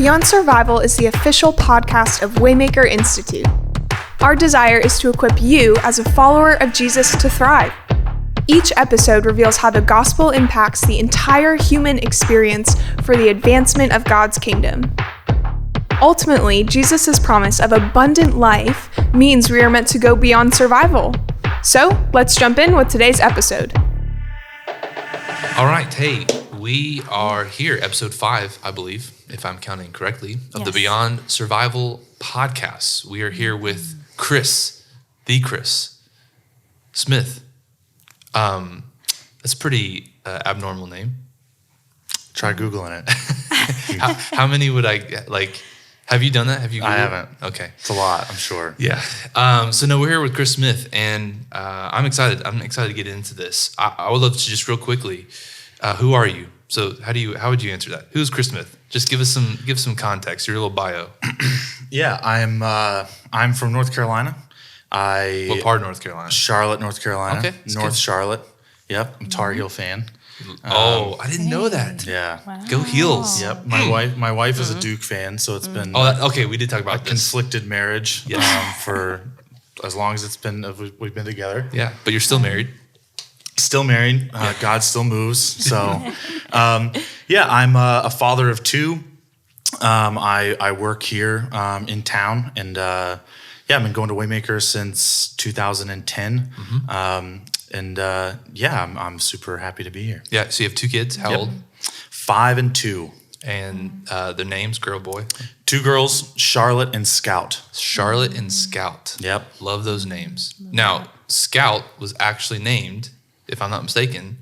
Beyond Survival is the official podcast of Waymaker Institute. Our desire is to equip you as a follower of Jesus to thrive. Each episode reveals how the gospel impacts the entire human experience for the advancement of God's kingdom. Ultimately, Jesus' promise of abundant life means we are meant to go beyond survival. So, let's jump in with today's episode. All right, hey, we are here, episode 5, I believe, if I'm counting correctly, of the Beyond Survival podcast. We are here with Chris Smith. That's a pretty abnormal name. Try Googling it. How many would I get? Like, have you done that? Have you Googled? I haven't. Okay. It's a lot, I'm sure. Yeah. So no, we're here with Chris Smith, and I'm excited. I'm excited to get into this. I would love to just real quickly, who are you? So how would you answer that? Who's Chris Smith? Just give some context, your little bio. Yeah, I'm from North Carolina. What part of North Carolina? Charlotte, North Carolina. Okay. North Charlotte. Yep. I'm a Tar Heel fan. I didn't know that. Yeah. Wow. Go Heels. Yep. My wife is a Duke fan, so it's been Okay, we did talk a about this. conflicted marriage Yes. for as long as we've been together. Yeah, but you're still married. Still married. God still moves. So, I'm a father of 2. I work here in town, and I've been going to Waymaker since 2010. I'm super happy to be here. Yeah, so you have 2 kids. How old? 5 and 2. And their names, girl, boy? 2 girls, Charlotte and Scout. Charlotte and Scout. Yep. Love those names. Now, Scout was actually named, if I'm not mistaken,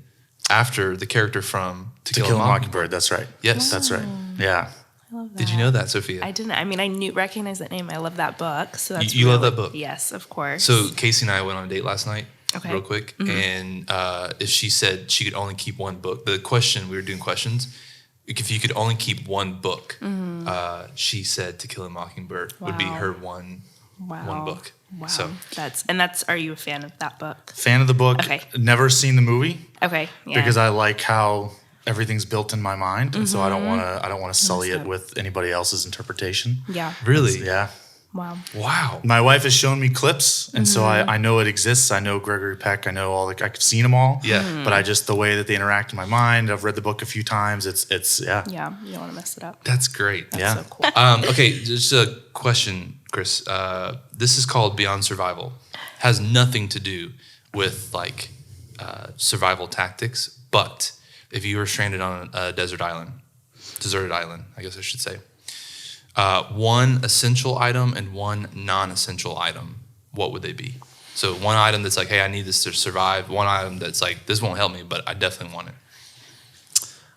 after the character from To Kill a Mockingbird. That's right. Yes. That's right. Yeah. I love that. Did you know that, Sophia? I didn't. I mean, recognize that name. I love that book. So that's You love that book? Yes, of course. So Casey and I went on a date last night, Okay. real quick, and if she said she could only keep one book, the question, we were doing questions, if you could only keep one book, she said To Kill a Mockingbird would be her one book. Wow. So Are you a fan of that book? Fan of the book. Okay. Never seen the movie. Okay. Yeah. Because I like how everything's built in my mind, and so I don't want to sully it with anybody else's interpretation. Yeah. Really? Yeah. Wow. My wife has shown me clips, and so I know it exists. I know Gregory Peck. I know I've seen them all. Yeah. But the way that they interact in my mind, I've read the book a few times. It's Yeah. You don't want to mess it up. That's great. That's so cool. Okay, just a question, Chris. This is called Beyond Survival. Has nothing to do with survival tactics, but if you were stranded on a deserted island, I guess I should say, one essential item and one non-essential item, what would they be? So one item that's like, hey, I need this to survive. One item that's like, this won't help me, but I definitely want it.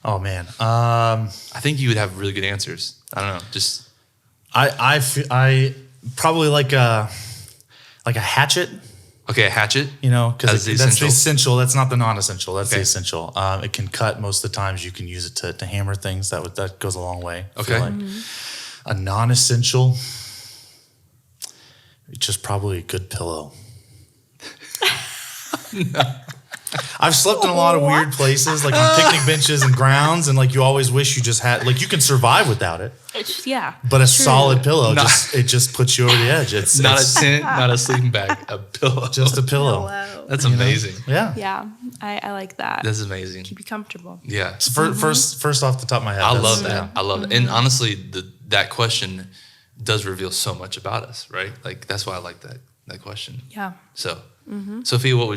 Oh man. I think you would have really good answers. I don't know. Just I probably like a hatchet. okay, a hatchet. Because that's the essential. That's not the non-essential. That's Okay. the essential. It can cut most of the times. You can use it to hammer things. That goes a long way. I feel Okay. like. A non-essential, just probably a good pillow. I've slept in a lot of weird places, like on picnic benches and grounds, and you always wish you just had, you can survive without it. But a solid pillow, it just puts you over the edge. It's Not a tent, not a sleeping bag, a pillow. just a pillow. Hello. That's amazing. Yeah. Yeah. I like that. That's amazing. Keep you comfortable. Yeah. So first off the top of my head, I that's- love that. I love it. And honestly, that question does reveal so much about us, right? That's why I like that question. Yeah. So, Sophia, what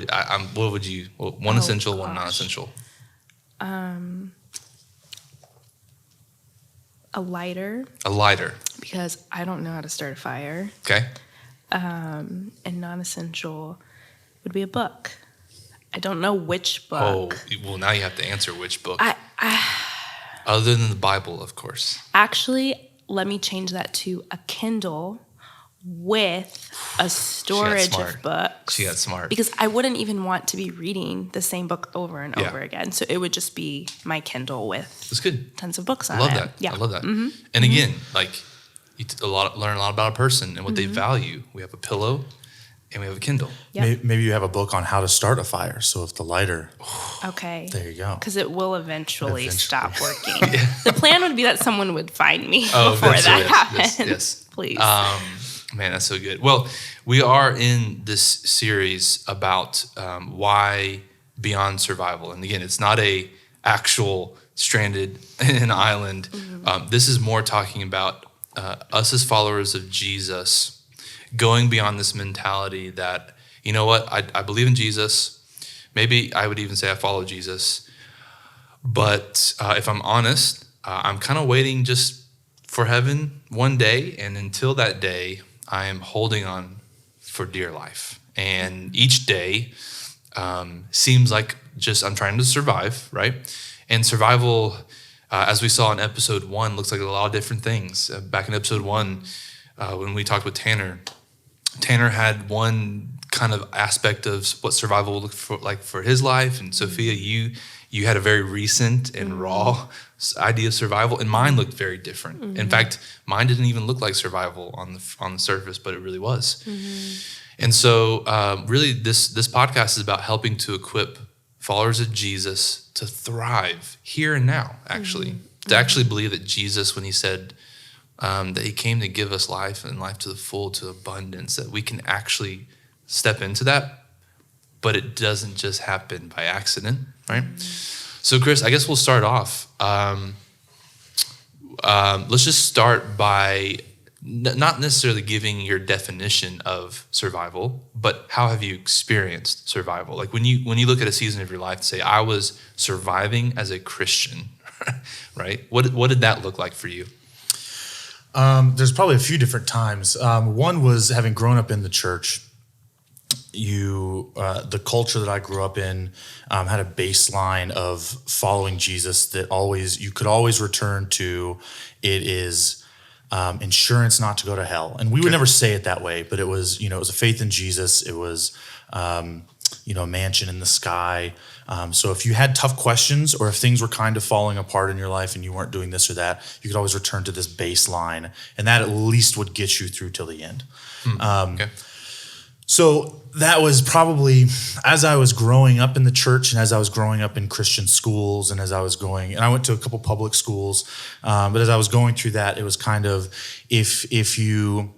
would you? One essential, one non-essential. A lighter, A lighter. because I don't know how to start a fire. Okay. And non-essential would be a book. I don't know which book. Oh, well, now you have to answer which book. I Other than the Bible, of course. actually, let me change that to a Kindle with a storage smart. of books. She got smart. Because I wouldn't even want to be reading the same book over and Yeah. over again. So it would just be my Kindle with That's good. tons of books on I love it. that. Yeah. I love that. And again, you learn a lot about a person and what they value. We have a pillow, and we have a Kindle. Yep. Maybe you have a book on how to start a fire. So if the lighter, Okay. there you go. Because it will eventually stop working. The plan would be that someone would find me before eventually, that happens. Yes. Please. Man, that's so good. Well, we are in this series about why beyond survival. And again, it's not a actual stranded in an island. This is more talking about us as followers of Jesus going beyond this mentality that, you know what, I believe in Jesus. Maybe I would even say I follow Jesus. But if I'm honest, I'm kind of waiting just for heaven one day. And until that day, I am holding on for dear life. And each day seems like just I'm trying to survive, right? And survival, as we saw in episode 1, looks like a lot of different things. Back in episode 1, when we talked with Tanner had one kind of aspect of what survival would look like for his life. And Sophia, you had a very recent and raw idea of survival, and mine looked very different. In fact, mine didn't even look like survival on the surface, but it really was. And so really this podcast is about helping to equip followers of Jesus to thrive here and now, actually. To actually believe that Jesus, when he said that he came to give us life and life to the full, to abundance, that we can actually step into that, but it doesn't just happen by accident, right? So Chris, I guess we'll start off. Let's just start by not necessarily giving your definition of survival, but how have you experienced survival? Like when you look at a season of your life and say, I was surviving as a Christian, right? What did that look like for you? There's probably a few different times. One was having grown up in the church. The culture that I grew up in had a baseline of following Jesus that you could always return to. It is insurance not to go to hell, and we would never say it that way, but it was it was a faith in Jesus. It was a mansion in the sky. So if you had tough questions, or if things were kind of falling apart in your life and you weren't doing this or that, you could always return to this baseline, and that at least would get you through till the end. Okay. So that was probably, as I was growing up in the church and as I was growing up in Christian schools and and I went to a couple public schools, but as I was going through that, it was kind of, if you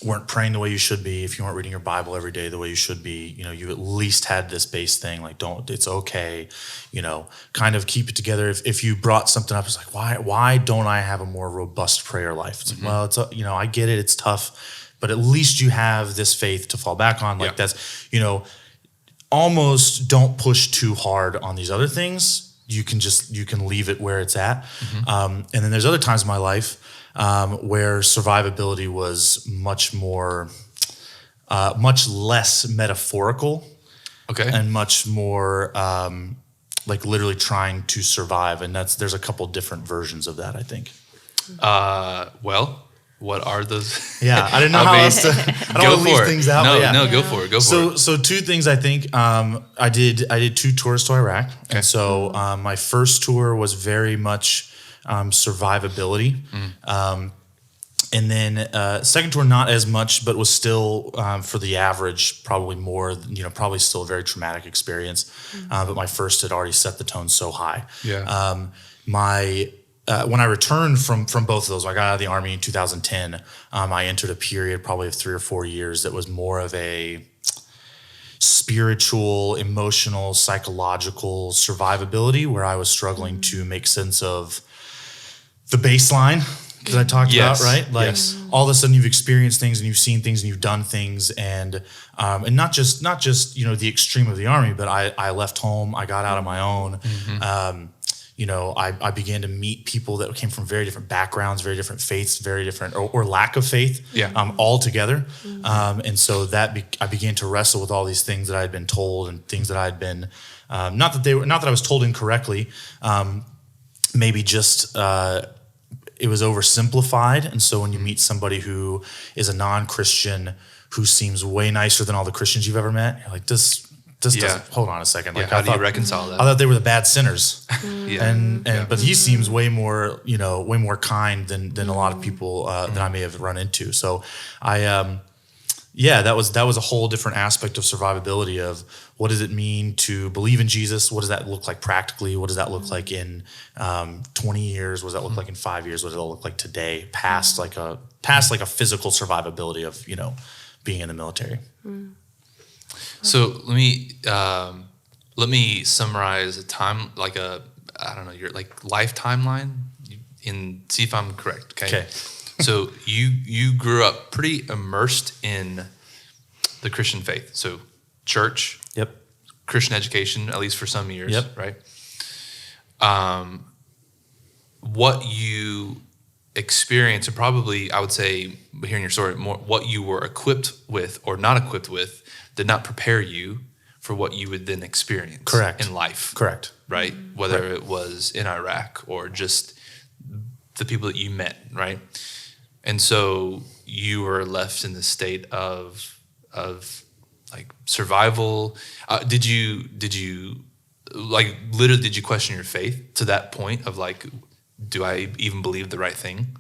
weren't praying the way you should be, if you weren't reading your Bible every day the way you should be, you at least had this base thing, like it's okay, kind of keep it together. If you brought something up, it's like, why don't I have a more robust prayer life? It's like, well, it's I get it, it's tough, but at least you have this faith to fall back on. Like that's, almost don't push too hard on these other things. You can leave it where it's at. And then there's other times in my life where survivability was much less metaphorical, and much more like literally trying to survive. And there's a couple different versions of that, I think. Well, what are those? Yeah, I didn't know how else to. I don't want to leave things out. No, go for it. So two things I think. I did 2 tours to Iraq, and so my first tour was very much survivability. And then second tour, not as much, but was still for the average, probably more, probably still a very traumatic experience. But my first had already set the tone so high. Yeah. When I returned from both of those, I got out of the Army in 2010. I entered a period probably of 3 or 4 years that was more of a spiritual, emotional, psychological survivability, where I was struggling to make sense of the baseline that I talked about, right? Like all of a sudden you've experienced things and you've seen things and you've done things, and not just the extreme of the Army, but I left home, I got out on my own. I began to meet people that came from very different backgrounds, very different faiths, very different or lack of faith, all together. And so I began to wrestle with all these things that I had been told and things that I had been, not that I was told incorrectly, maybe just it was oversimplified. And so when you meet somebody who is a non-Christian who seems way nicer than all the Christians you've ever met, you're like, this doesn't, hold on a second. Like, how do you reconcile that? I thought they were the bad sinners. But he seems way more kind than a lot of people that I may have run into. So yeah, that was a whole different aspect of survivability of what does it mean to believe in Jesus? What does that look like practically? What does that look like in 20 years? What does that look like in 5 years? What does it look like today? Past like a physical survivability of, being in the military. So let me summarize a time, like your like life timeline, and see if I'm correct. Okay. So you grew up pretty immersed in the Christian faith. So church, Yep. Christian education, at least for some years, Yep. right? What you experience, and probably I would say, hearing your story, more what you were equipped with or not equipped with, did not prepare you for what you would then experience Correct. in life. Correct. Right? Whether it was in Iraq or just the people that you met, right? And so you were left in the state of like survival. Did you like literally did you question your faith to that point of like, do I even believe the right thing?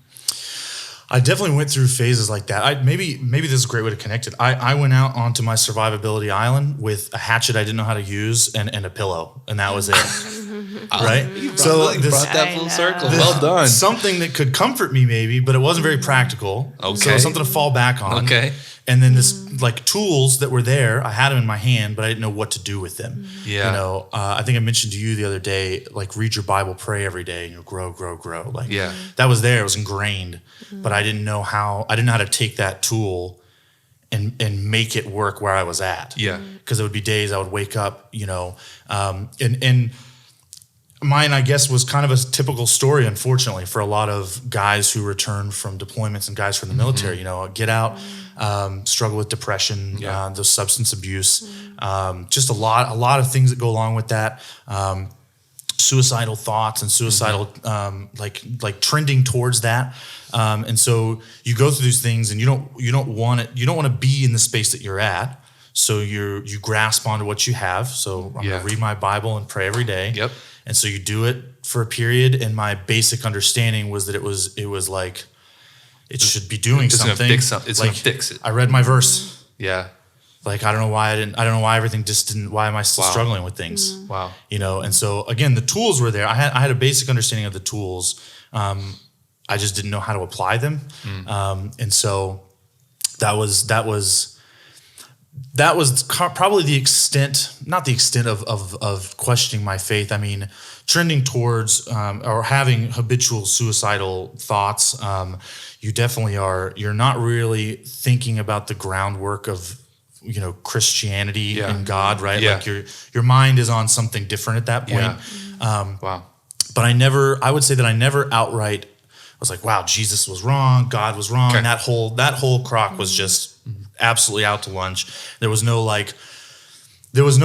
I definitely went through phases like that. Maybe this is a great way to connect it. I went out onto my survivability island with a hatchet I didn't know how to use and a pillow, and that was it. Right? So brought that full circle. Well done. Something that could comfort me maybe, but it wasn't very practical. Okay. So something to fall back on. Okay. And then this like tools that were there, I had them in my hand, but I didn't know what to do with them. Yeah. I think I mentioned to you the other day, like read your Bible, pray every day, and you'll grow. Like that was there, it was ingrained, but I didn't know how to take that tool and make it work where I was at. Yeah. Because there would be days I would wake up, and mine, I guess, was kind of a typical story, unfortunately, for a lot of guys who return from deployments and guys from the military. Get out, struggle with depression, the substance abuse, just a lot of things that go along with that. Suicidal thoughts and suicidal, like trending towards that. And so you go through these things, and you don't want to be in the space that you're at. So you grasp onto what you have. So I'm going to read my Bible and pray every day. Yep. And so you do it for a period, and my basic understanding was that it was like it should be doing something. It's gonna fix it. I read my verse. Yeah. Like I don't know why everything just didn't. Why am I still struggling with things? Wow. And so again, the tools were there. I had a basic understanding of the tools. I just didn't know how to apply them. And so that was probably not the extent of questioning my faith. I mean, trending towards or having habitual suicidal thoughts. You definitely are. You're not really thinking about the groundwork of Christianity and God, right? Yeah. Like your mind is on something different at that point. Yeah. Wow. But I would say that I never outright was like, wow, Jesus was wrong, God was wrong. Okay. That whole crock was just absolutely out to lunch. There was no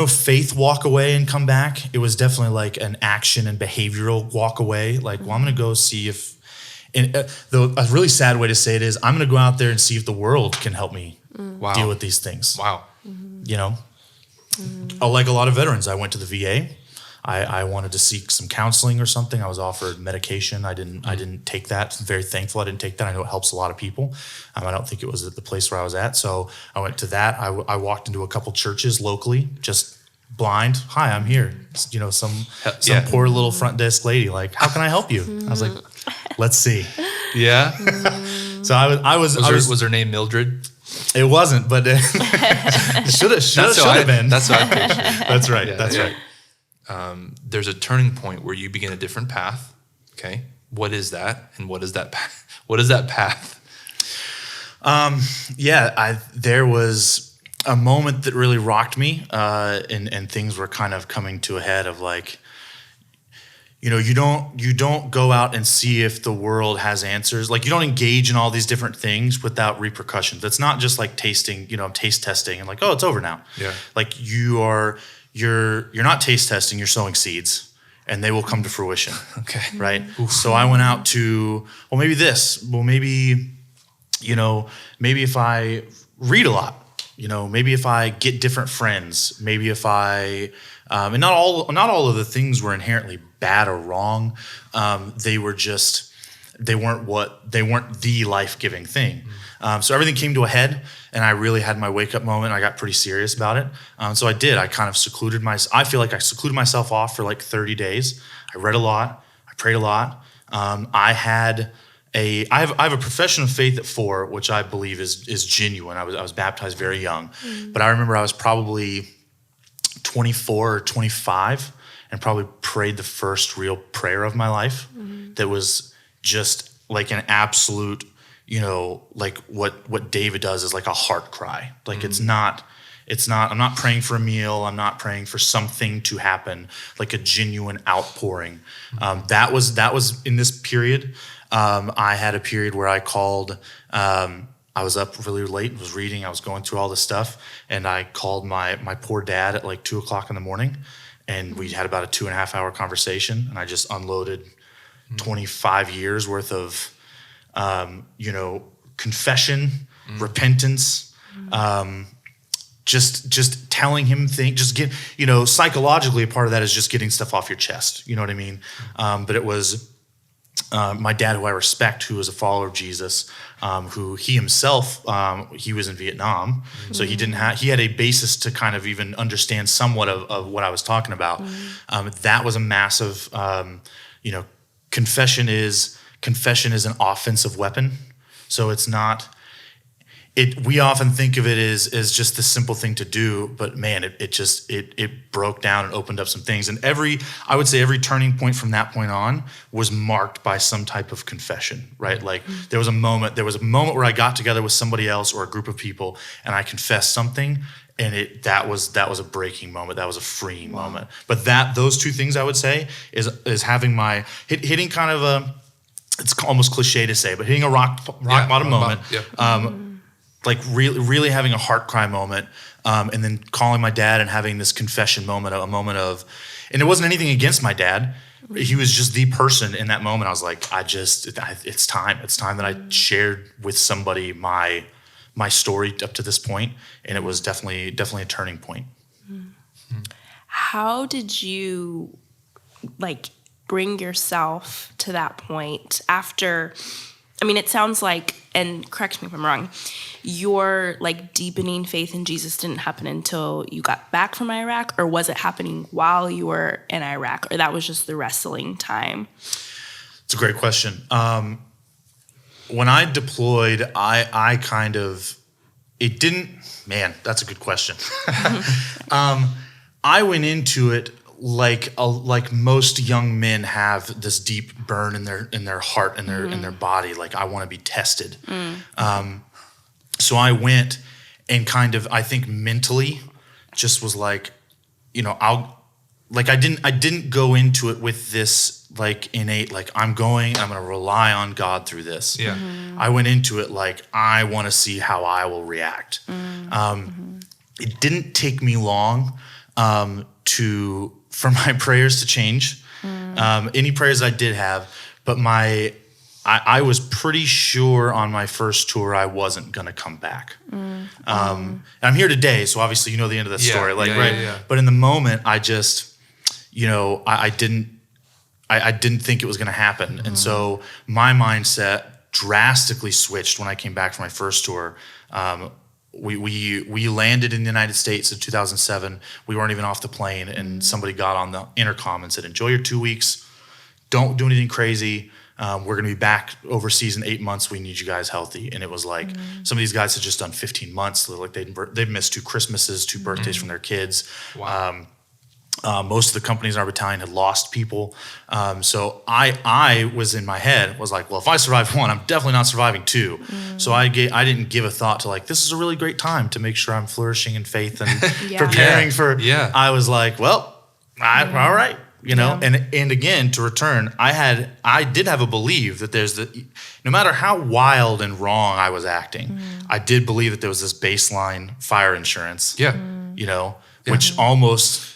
faith walk away and come back. It was definitely like an action and behavioral walk away. Like, well, I'm going to go see if, and a really sad way to say it is, I'm going to go out there and see if the world can help me deal with these things. Wow. Like a lot of veterans, I went to the VA. I wanted to seek some counseling or something. I was offered medication. I didn't take that. I'm very thankful I didn't take that. I know it helps a lot of people. I don't think it was at the place where I was at. So I went to that. I walked into a couple churches locally, just blind. Hi, I'm here. Some poor little front desk lady. Like, how can I help you? I was like, let's see. Yeah. So I was her name Mildred? It wasn't, but it should have been. That's what I pictured. That's right. Yeah, that's right. There's a turning point where you begin a different path. Okay. What is that? And what is that path? What is that path? There was a moment that really rocked me, and things were kind of coming to a head of like, you don't go out and see if the world has answers. Like, you don't engage in all these different things without repercussions. It's not just like tasting, taste testing and like, oh, it's over now. Yeah. Like you're not taste testing, you're sowing seeds, and they will come to fruition. Okay. Right? Oof. So I went out to, maybe if I read a lot, maybe if I get different friends, maybe if I, and not all of the things were inherently bad or wrong. They were just, they weren't the life-giving thing. So everything came to a head, and I really had my wake-up moment. I got pretty serious about it. So I did. I kind of I feel like I secluded myself off for like 30 days. I read a lot. I prayed a lot. I have a profession of faith at 4, which I believe is genuine. I was baptized very young, but I remember I was probably 24 or 25 and probably prayed the first real prayer of my life that was just like an absolute, like what David does is like a heart cry. Like it's not, I'm not praying for a meal. I'm not praying for something to happen, like a genuine outpouring. That was in this period. I had a period where I called, I was up really late, was reading, I was going through all this stuff, and I called my poor dad at like 2:00 in the morning, and we had about a 2.5 hour conversation, and I just unloaded 25 years worth of, confession, repentance, just telling him things, psychologically a part of that is just getting stuff off your chest. You know what I mean? But it was my dad, who I respect, who was a follower of Jesus, who he himself, he was in Vietnam. So he had a basis to kind of even understand somewhat of what I was talking about. That was a massive, confession is an offensive weapon. So it's not, we often think of it as just the simple thing to do, but man, it broke down and opened up some things. And I would say every turning point from that point on was marked by some type of confession, right? Like there was a moment where I got together with somebody else or a group of people and I confessed something, and that was a breaking moment. That was a freeing moment. But those two things I would say is having hitting kind of it's almost cliche to say, but hitting a rock bottom moment. Like really having a heart cry moment, and then calling my dad and having this confession moment, a moment of, and it wasn't anything against my dad. He was just the person in that moment. I was like, it's time. It's time that I shared with somebody my story up to this point, and it was definitely a turning point. How did you bring yourself to that point after? I mean, it sounds like, and correct me if I'm wrong, your deepening faith in Jesus didn't happen until you got back from Iraq, or was it happening while you were in Iraq, or that was just the wrestling time? It's a great question. When I deployed, I kind of, it didn't, man, that's a good question. I went into it like most young men have this deep burn in their heart and in their body. Like, I want to be tested. So I went and kind of, I think mentally just was like, I didn't go into it with this innate, I'm going to rely on God through this. Yeah. I went into it I want to see how I will react. It didn't take me long for my prayers to change. Any prayers I did have, but I was pretty sure on my first tour I wasn't gonna come back. And I'm here today, so obviously you know the end of the story. Yeah. But in the moment, I just, I didn't think it was gonna happen. And so my mindset drastically switched when I came back from my first tour. We landed in the United States in 2007. We weren't even off the plane, and somebody got on the intercom and said, "Enjoy your 2 weeks. Don't do anything crazy. We're going to be back overseas in 8 months. We need you guys healthy." And it was some of these guys had just done 15 months. They'd missed 2 Christmases, 2 birthdays from their kids. Wow. Most of the companies in our battalion had lost people. So I was in my head, was like, well, if I survive 1, I'm definitely not surviving 2. So I didn't give a thought to this is a really great time to make sure I'm flourishing in faith and preparing for. Yeah. I was like, well, all right. And again, to return, I did have a belief that no matter how wild and wrong I was acting, I did believe that there was this baseline fire insurance. Yeah. Which almost,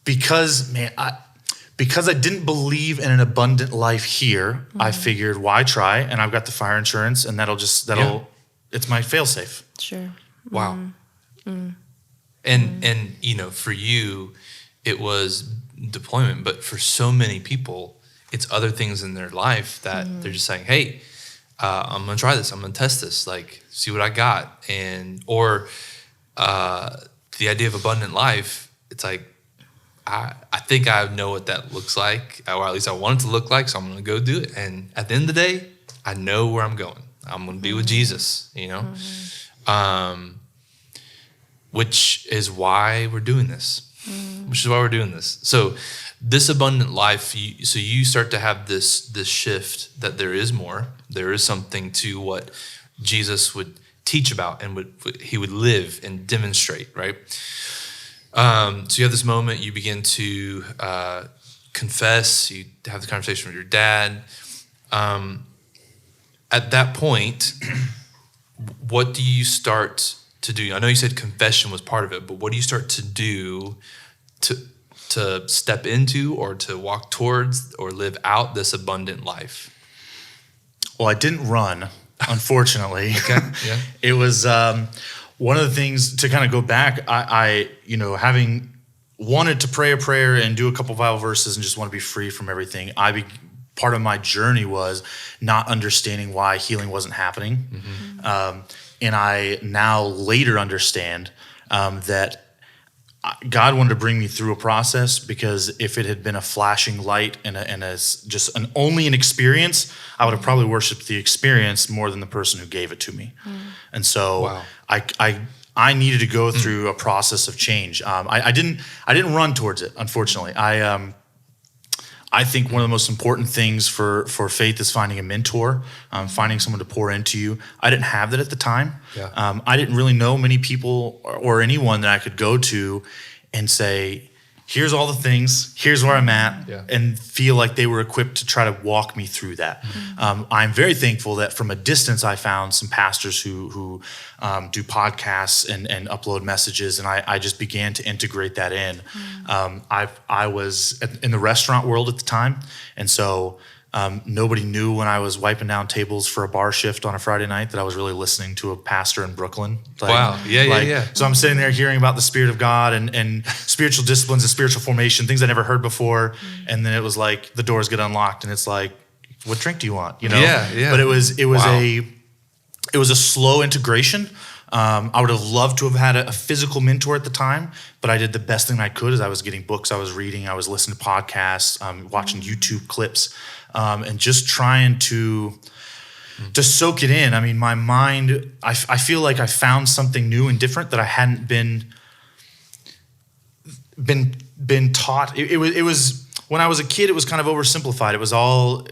because I didn't believe in an abundant life here, I figured, why try? And I've got the fire insurance, and it's my fail-safe. Sure. Wow. And for you, it was deployment, but for so many people, it's other things in their life that they're just saying, hey, I'm gonna try this, I'm gonna test this, like see what I got. And or the idea of abundant life, it's like I think I know what that looks like, or at least I want it to look like, so I'm gonna go do it. And at the end of the day, I know where I'm going. I'm gonna be with Jesus, you know? Which is why we're doing this. So this abundant life, so you start to have this shift that there is more. There is something to what Jesus would teach about and he would live and demonstrate, right? So you have this moment, you begin to confess, you have the conversation with your dad. At that point, what do you start to do? I know you said confession was part of it, but what do you start to do to step into or to walk towards or live out this abundant life? Well, I didn't run, unfortunately. Okay, yeah. It was one of the things to kind of go back. I having wanted to pray a prayer and do a couple Bible verses and just want to be free from everything. Part of my journey was not understanding why healing wasn't happening. And I now later understand that God wanted to bring me through a process, because if it had been a flashing light and only an experience, I would have probably worshipped the experience more than the person who gave it to me. And so Wow. I needed to go through a process of change. I didn't run towards it, unfortunately. I think one of the most important things for faith is finding a mentor, finding someone to pour into you. I didn't have that at the time. Yeah. I didn't really know many people or anyone that I could go to and say, here's all the things, here's where I'm at, and feel like they were equipped to try to walk me through that. I'm very thankful that from a distance I found some pastors who do podcasts and upload messages, and I just began to integrate that in. I was in the restaurant world at the time, and so nobody knew when I was wiping down tables for a bar shift on a Friday night that I was really listening to a pastor in Brooklyn. Wow. Yeah. So I'm sitting there hearing about the Spirit of God and spiritual disciplines and spiritual formation, things I never heard before. And then it was like the doors get unlocked and it's like, what drink do you want? You know? Yeah. But it was Wow. a slow integration. I would have loved to have had a physical mentor at the time, but I did the best thing I could. As I was getting books, I was reading, I was listening to podcasts, watching YouTube clips, and just trying to soak it in. I mean, my mind, I feel like I found something new and different that I hadn't been taught. It was when I was a kid, it was kind of oversimplified. It was all,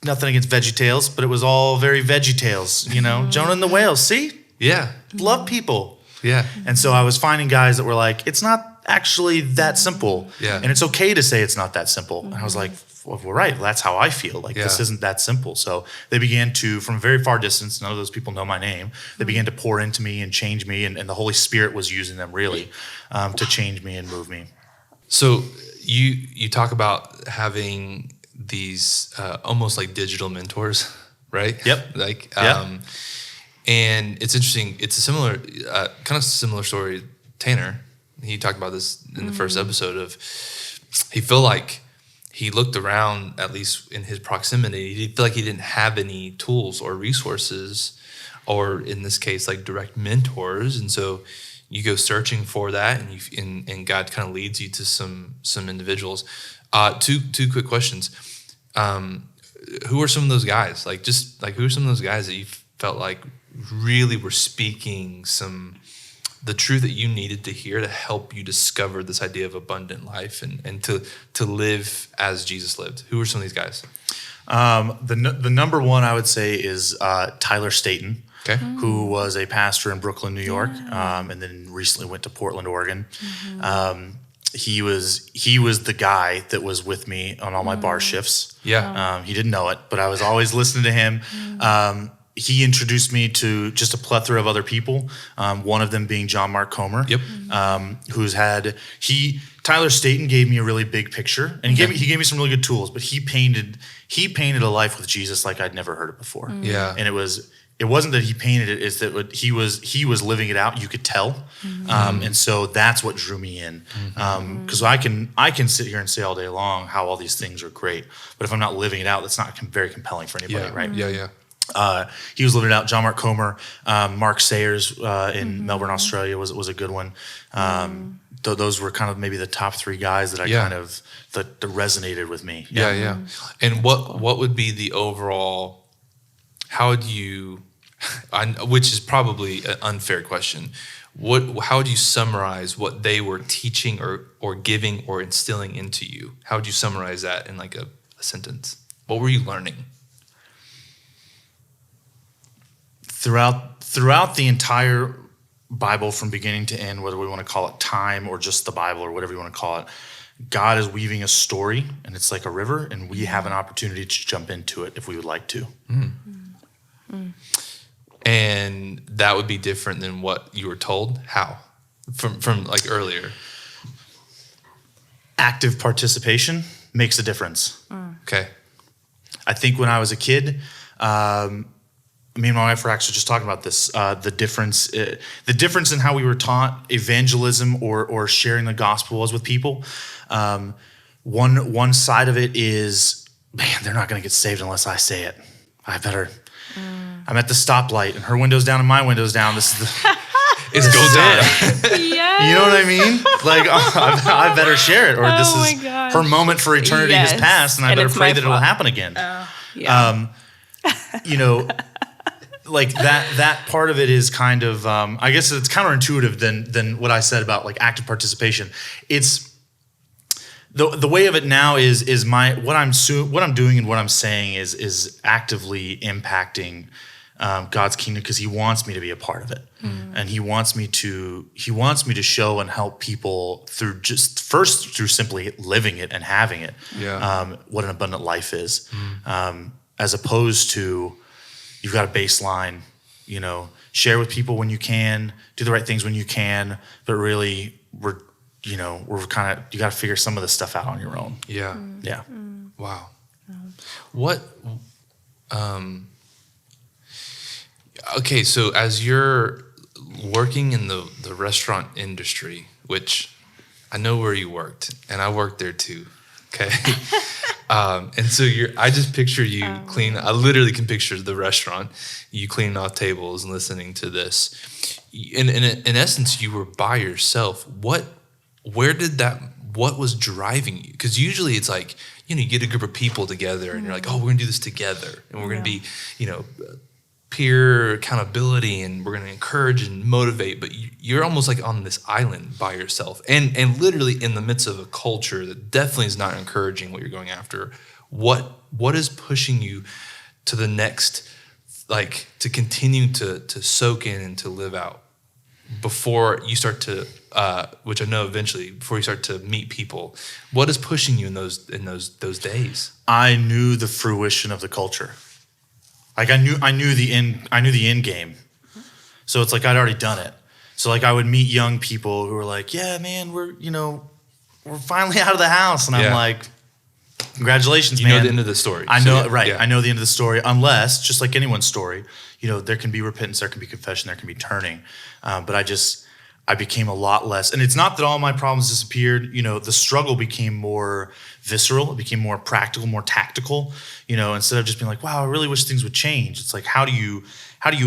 nothing against VeggieTales, but it was all very VeggieTales, you know, Jonah and the whale. See? Yeah. Love people. Yeah. And so I was finding guys that were like, it's not actually that simple. Yeah. And it's okay to say it's not that simple. And I was like, well, right, that's how I feel. Like, this isn't that simple. So they began to, from a very far distance, none of those people know my name, they began to pour into me and change me. And the Holy Spirit was using them really to change me and move me. So you talk about having these almost like digital mentors, right? Yep. Like, and it's interesting. It's a similar, kind of similar story. Tanner, he talked about this in the first episode of, he felt like he looked around, at least in his proximity, he felt like he didn't have any tools or resources, or in this case, like direct mentors. And so you go searching for that, and God kind of leads you to some individuals. Two quick questions. Who are some of those guys? Like, just like, who are some of those guys that you felt like really were speaking the truth that you needed to hear to help you discover this idea of abundant life and to live as Jesus lived? Who are some of these guys? The number one I would say is Tyler Staton, Okay. who was a pastor in Brooklyn, New York, and then recently went to Portland, Oregon. He was the guy that was with me on all my bar shifts. Yeah. He didn't know it, but I was always listening to him. He introduced me to just a plethora of other people. One of them being John Mark Comer. Yep. Tyler Staton gave me a really big picture, and he gave me some really good tools. But he painted a life with Jesus like I'd never heard it before. Yeah. And it was it wasn't that he painted it, it's that he was living it out. You could tell. And so that's what drew me in. Because I can sit here and say all day long how all these things are great, but if I'm not living it out, that's not very compelling for anybody, right? He was living it out. John Mark Comer, Mark Sayers in Melbourne, Australia was a good one. Those were kind of maybe the top three guys that that resonated with me. Yeah. And what would be the overall? How would you? Which is probably an unfair question. How would you summarize what they were teaching or giving or instilling into you? How would you summarize that in like a sentence? What were you learning? Throughout the entire Bible from beginning to end, whether we want to call it time or just the Bible or whatever you want to call it, God is weaving a story, and it's like a river, and we have an opportunity to jump into it if we would like to. And that would be different than what you were told? How? From like earlier? Active participation makes a difference. Okay. I think when I was a kid, me and my wife were actually just talking about this. The difference in how we were taught evangelism or sharing the gospel was with people. One side of it is, man, they're not going to get saved unless I say it. I'm at the stoplight and her window's down and my window's down. This is the. It's goes down. You know what I mean? Like, I better share it, or this is her moment for eternity has passed, and I better pray that it'll happen again. Like that part of it is kind of, I guess it's counterintuitive than what I said about like active participation. It's the way of it now is what I'm doing and what I'm saying is actively impacting God's kingdom, because He wants me to be a part of it, and He wants me to show and help people through through simply living it and having it. What an abundant life is, as opposed to you've got a baseline. Share with people when you can, do the right things when you can, but really we're kind of, you got to figure some of this stuff out on your own. Yeah. Wow. What? Okay, so as you're working in the restaurant industry, which I know where you worked, and I worked there too, okay? And so I just picture you I literally can picture the restaurant, you cleaning off tables and listening to this. In essence, you were by yourself. What was driving you? Because usually it's like, you get a group of people together and you're like, oh, we're gonna do this together. And we're gonna be, peer accountability, and we're going to encourage and motivate, but you're almost like on this island by yourself and literally in the midst of a culture that definitely is not encouraging what you're going after. What is pushing you to the next, like to continue to soak in and to live out before you start to, which I know eventually, before you start to meet people? What is pushing you in those days? I knew the fruition of the culture. Like I knew the end game. So it's like I'd already done it. So like I would meet young people who were like, yeah, man, we're finally out of the house. And I'm like, congratulations, man. You know the end of the story. I know, right. Yeah. I know the end of the story, unless, just like anyone's story, there can be repentance, there can be confession, there can be turning. But I became a lot less. And it's not that all my problems disappeared. The struggle became more visceral. It became more practical, more tactical. Instead of just being like, wow, I really wish things would change. It's like, how do you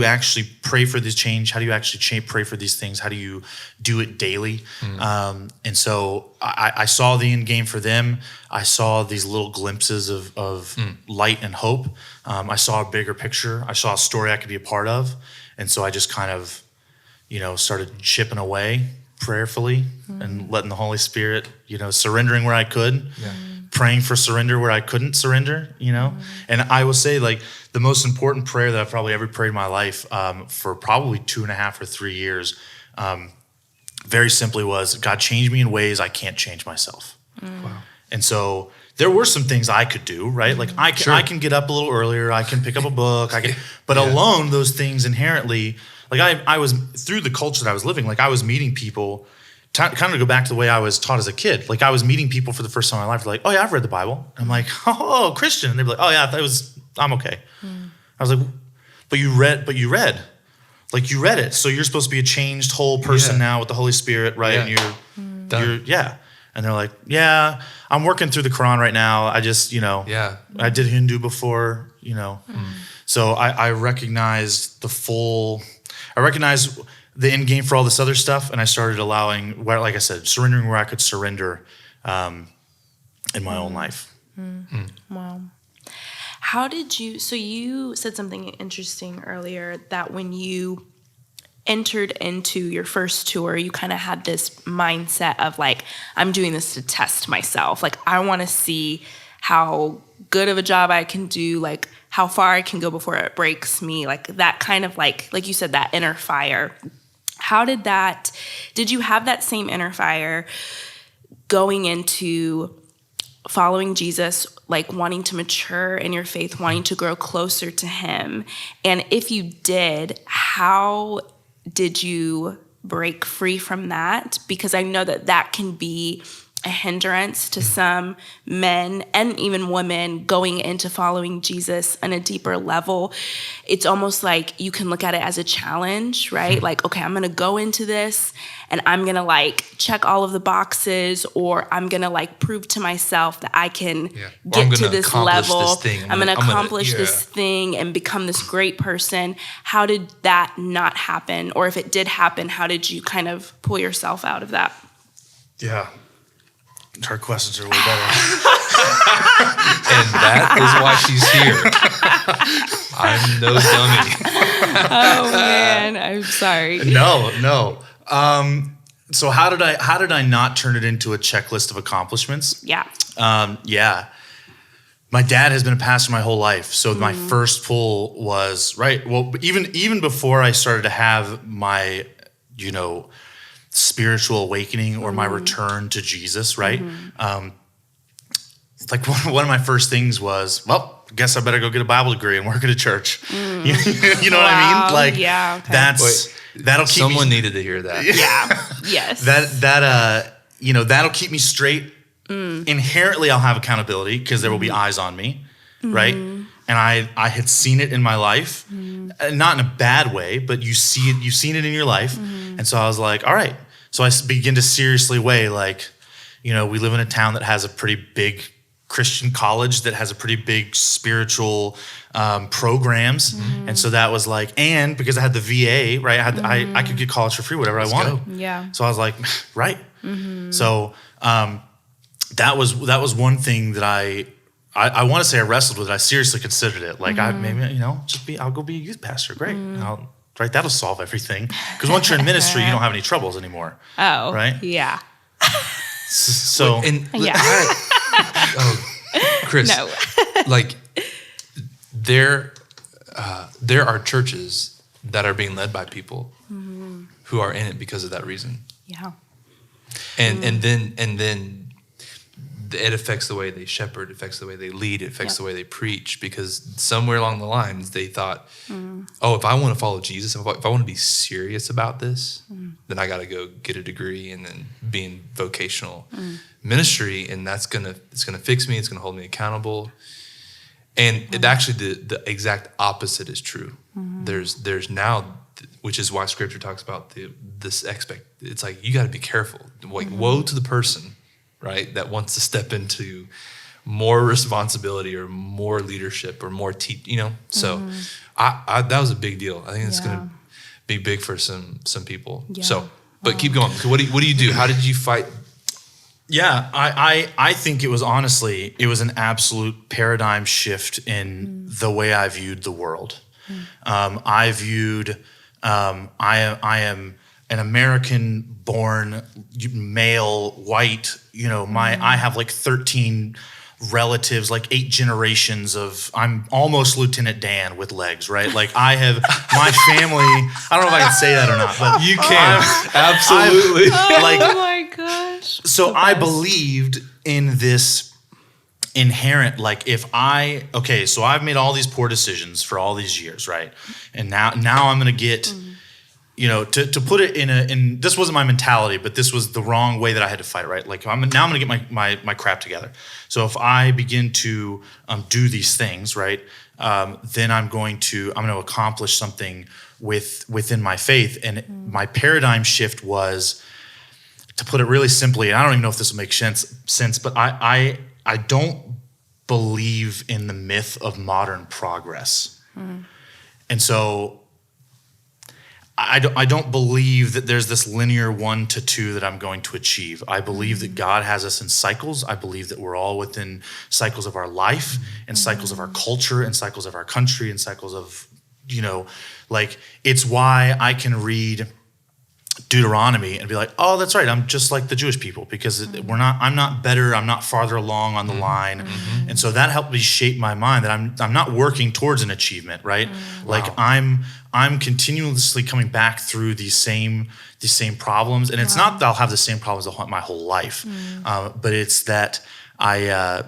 actually pray for this change? How do you actually pray for these things? How do you do it daily? And so I saw the end game for them. I saw these little glimpses of light and hope. I saw a bigger picture. I saw a story I could be a part of. And so I just kind of, started chipping away prayerfully and letting the Holy Spirit, surrendering where I could, praying for surrender where I couldn't surrender, And I will say, like, the most important prayer that I've probably ever prayed in my life for probably 2.5 or 3 years, very simply was, God, change me in ways I can't change myself. Wow. And so there were some things I could do, right? Like I can get up a little earlier, I can pick up a book, but alone, those things inherently, like I was, through the culture that I was living, like I was meeting people, kind of to go back to the way I was taught as a kid. Like I was meeting people for the first time in my life, like, oh yeah, I've read the Bible. And I'm like, oh, Christian. And they'd be like, oh yeah, I'm okay. I was like, but you read it. So you're supposed to be a changed whole person now with the Holy Spirit, right? Yeah. And and they're like, yeah, I'm working through the Quran right now. I just, I did Hindu before, So I recognized the end game for all this other stuff. And I started allowing, like I said, surrendering where I could surrender in my own life. Wow. How did you, so you said something interesting earlier that when you entered into your first tour, you kind of had this mindset of like, I'm doing this to test myself. Like, I want to see how good of a job I can do, like how far I can go before it breaks me. Like that kind of like you said, that inner fire. How did you have that same inner fire going into following Jesus, like wanting to mature in your faith, wanting to grow closer to him? And if you did, how did you break free from that? Because I know that can be a hindrance to some men and even women going into following Jesus on a deeper level. It's almost like you can look at it as a challenge, right? Like, okay, I'm going to go into this and I'm going to like check all of the boxes, or I'm going to like prove to myself that I can get to this level. I'm going to accomplish this thing and become this great person. How did that not happen? Or if it did happen, how did you kind of pull yourself out of that? Yeah. Her questions are way better. And that is why she's here. I'm no dummy. Oh man, I'm sorry. No. So how did I not turn it into a checklist of accomplishments? Yeah. My dad has been a pastor my whole life. So my first pull was, even before I started to have my, spiritual awakening or my return to Jesus, right? Like one of my first things was, well, I guess I better go get a Bible degree and work at a church. You know what I mean? Like that'll keep someone needed to hear that. Yeah. Yes. That'll keep me straight. Inherently, I'll have accountability because there will be eyes on me, right? And I had seen it in my life, not in a bad way, but you've seen it in your life. And so I was like, all right. So I begin to seriously weigh, like, we live in a town that has a pretty big Christian college that has a pretty big spiritual programs. And so that was like, and because I had the VA, right? I could get college for free, whatever I wanted. Yeah. So I was like, right. So that was one thing that I want to say I wrestled with it. I seriously considered it. Like I'll go be a youth pastor. Great. That'll solve everything. Because once you're in ministry, you don't have any troubles anymore. Oh. Right? Yeah. So Chris. No. Like there are churches that are being led by people who are in it because of that reason. Yeah. And then it affects the way they shepherd, it affects the way they lead, it affects the way they preach, because somewhere along the lines they thought, if I want to follow Jesus, if I want to be serious about this, then I got to go get a degree and then be in vocational ministry, and it's gonna fix me, it's gonna hold me accountable. And it actually the exact opposite is true. There's now, which is why Scripture talks about this it's like you got to be careful. Like woe to the person, right, that wants to step into more responsibility or more leadership or more So I that was a big deal. I think it's going to be big for some people. Yeah. So, but keep going. So what do you do? How did you fight? Yeah, I think it was an absolute paradigm shift in the way I viewed the world. I viewed I am an American-born male, white. I have like 13 relatives, like 8 generations of. I'm almost Lieutenant Dan with legs, right? Like I have my family. I don't know if I can say that or not, but you can absolutely. Oh my gosh! So I believed in this inherent, like so I've made all these poor decisions for all these years, right? And now I'm gonna get. to put it in this wasn't my mentality, but this was the wrong way that I had to fight, right? Like I'm going to get my crap together. So if I begin to do these things, right, then I'm going to accomplish something within my faith. And my paradigm shift was, to put it really simply, and I don't even know if this will make sense, but I don't believe in the myth of modern progress. And so I don't believe that there's this linear 1 to 2 that I'm going to achieve. I believe that God has us in cycles. I believe that we're all within cycles of our life and cycles of our culture and cycles of our country and cycles of, it's why I can read Deuteronomy and be like, oh, that's right, I'm just like the Jewish people, because I'm not better, I'm not farther along on the line. And so that helped me shape my mind that I'm not working towards an achievement, right? Like I'm continuously coming back through these same problems, and it's not that I'll have the same problems my whole life, but it's that I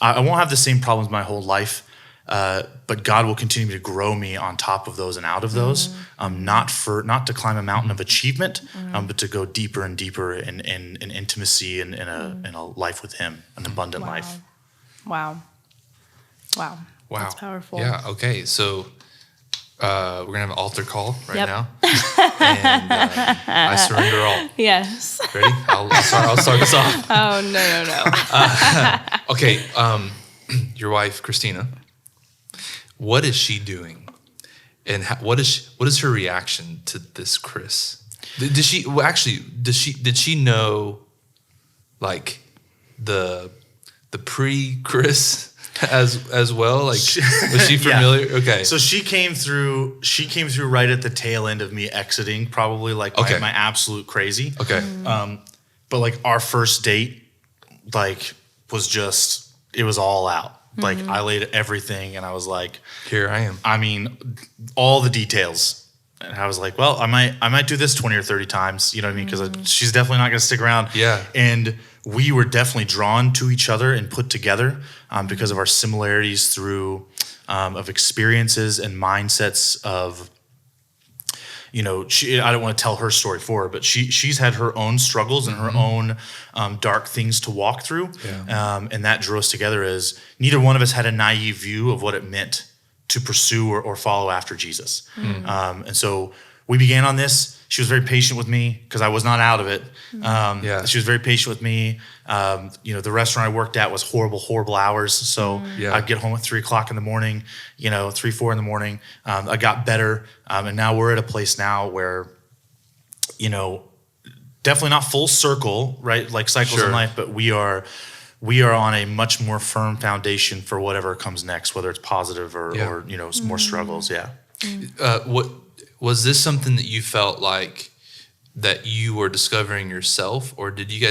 won't have the same problems my whole life. But God will continue to grow me on top of those and out of those, not to climb a mountain of achievement, but to go deeper and deeper in intimacy and in a life with Him, an abundant life. Wow. That's powerful. Yeah. Okay. So we're gonna have an altar call right now, and I surrender all. Yes. Ready? I'll start this off. Oh no. Okay. Your wife, Christina. What is she doing, and what is her reaction to this, Chris? Did she know, like, the pre-Chris as well? Like, was she familiar? Yeah. Okay. So she came through right at the tail end of me exiting, probably like my absolute crazy. Okay. But like our first date, like, it was all out. Like I laid everything, and I was like, "Here I am." I mean, all the details, and I was like, "Well, I might do this 20 or 30 times." You know what I mean? Because she's definitely not going to stick around. Yeah. And we were definitely drawn to each other and put together because of our similarities through of experiences and mindsets of. I don't want to tell her story for her, but she's had her own struggles and her own dark things to walk through. Yeah. And that drew us together as neither one of us had a naive view of what it meant to pursue or follow after Jesus. And so we began on this. She was very patient with me because I was not out of it. She was very patient with me. The restaurant I worked at was horrible hours. So I'd get home at 3:00 in the morning, 3, 4 in the morning. I got better. And now we're at a place now where, definitely not full circle, right? Like cycles in life, but we are on a much more firm foundation for whatever comes next, whether it's positive or more struggles. Yeah. What was this something that you felt like that you were discovering yourself, or did you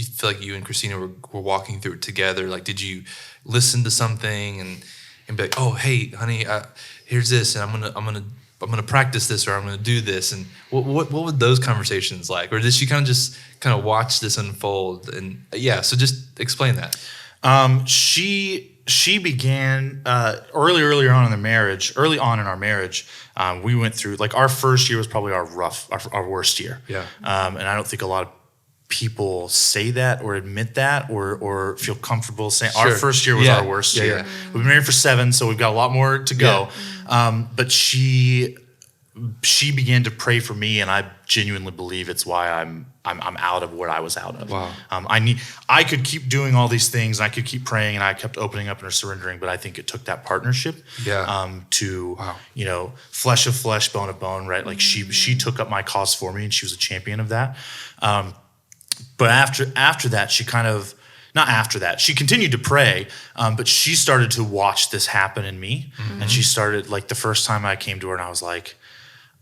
feel like you and Christina were walking through it together? Like, did you listen to something and be like, oh, hey, honey, here's this, and I'm gonna practice this, or I'm gonna do this, and what were those conversations like, or did she kind of watch this unfold? And so just explain that. She began early on in our marriage. We went through, like, our first year was probably our worst year. Yeah. And I don't think a lot of people say that or admit that or feel comfortable saying our first year was our worst year. Yeah. We've been married for 7, so we've got a lot more to go. Yeah. But she began to pray for me, and I genuinely believe it's why I'm out of what I was out of. Wow. I could keep doing all these things, and I could keep praying, and I kept opening up and surrendering, but I think it took that partnership to flesh of flesh, bone of bone, right? Like she took up my cause for me, and she was a champion of that. But after that, she continued to pray, but she started to watch this happen in me. And she started, like, the first time I came to her and I was like,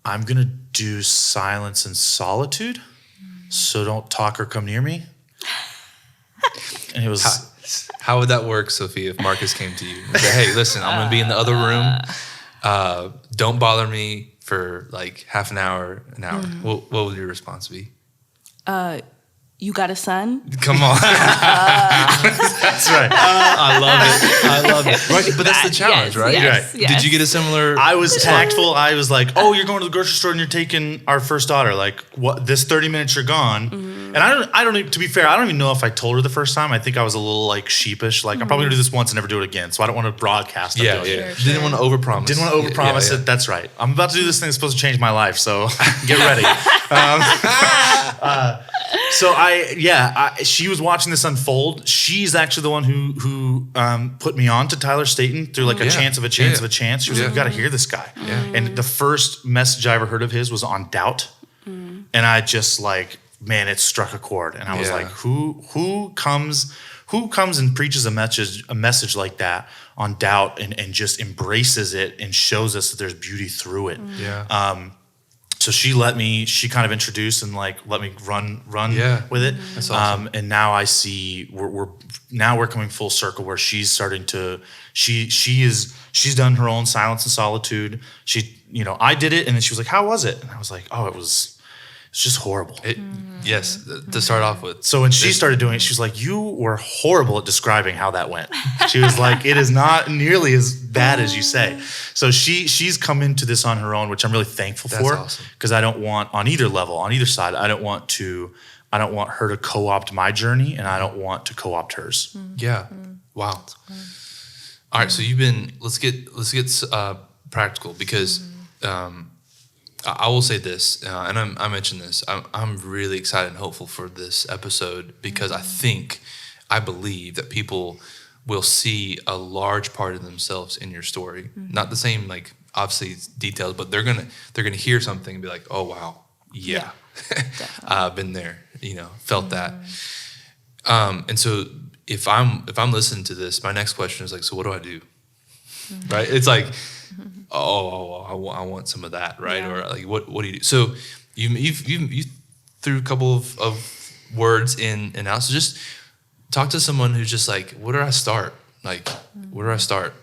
I'm going to do silence and solitude, so don't talk or come near me. And it was... How would that work, Sophie, if Marcus came to you and said, hey, listen, I'm going to be in the other room. Don't bother me for like half an hour. What would your response be? You got a son? Come on. That's right. I love it. Right, but that's the challenge, Yes, right? yes, Right. yes. Did you get a similar? I was tactful. I was like, "Oh, you're going to the grocery store and you're taking our first daughter. Like, what? This 30 minutes you're gone." And I don't. To be fair, I don't even know if I told her the first time. I think I was a little like sheepish. Like, I'm probably gonna do this once and never do it again. So I don't want to broadcast. I'm Yeah, doing yeah. it. Didn't want to overpromise. Didn't want to overpromise it. That's right. I'm about to do this thing that's supposed to change my life. So get ready. She was watching this unfold. She's actually the one who put me on to Tyler Staton through like a chance of a chance of a chance. She was like, "You got to hear this guy." And the first message I ever heard of his was on doubt, and I just like, man, it struck a chord, and I was like, who comes and preaches a message like that on doubt and just embraces it and shows us that there's beauty through it. So she kind of introduced and like let me run with it. That's awesome. And now I see we're coming full circle where she's starting to she's done her own silence and solitude. I did it and then she was like, "How was it?" And I was like, "Oh, it's just horrible." Yes, to start off with. So when she started doing it, she was like, "You were horrible at describing how that went." She was like, "It is not nearly as bad as you say." So she's come into this on her own, which I'm really thankful for. Awesome. Because I don't want on either level, on either side, I don't want her to co-opt my journey, and I don't want to co-opt hers. Yeah. Wow. All right. So let's get practical because I will say this, and I mentioned this. I'm really excited and hopeful for this episode because I believe that people will see a large part of themselves in your story. Not the same, like obviously details, but they're gonna hear something and be like, "Oh wow, yeah, I've been there, felt that." And so if I'm listening to this, my next question is like, so what do I do? Right? It's like, I want some of that, right? Yeah. Or like, what do you do? So you threw a couple of words in and out. So just talk to someone who's just like, where do I start? Like, where do I start?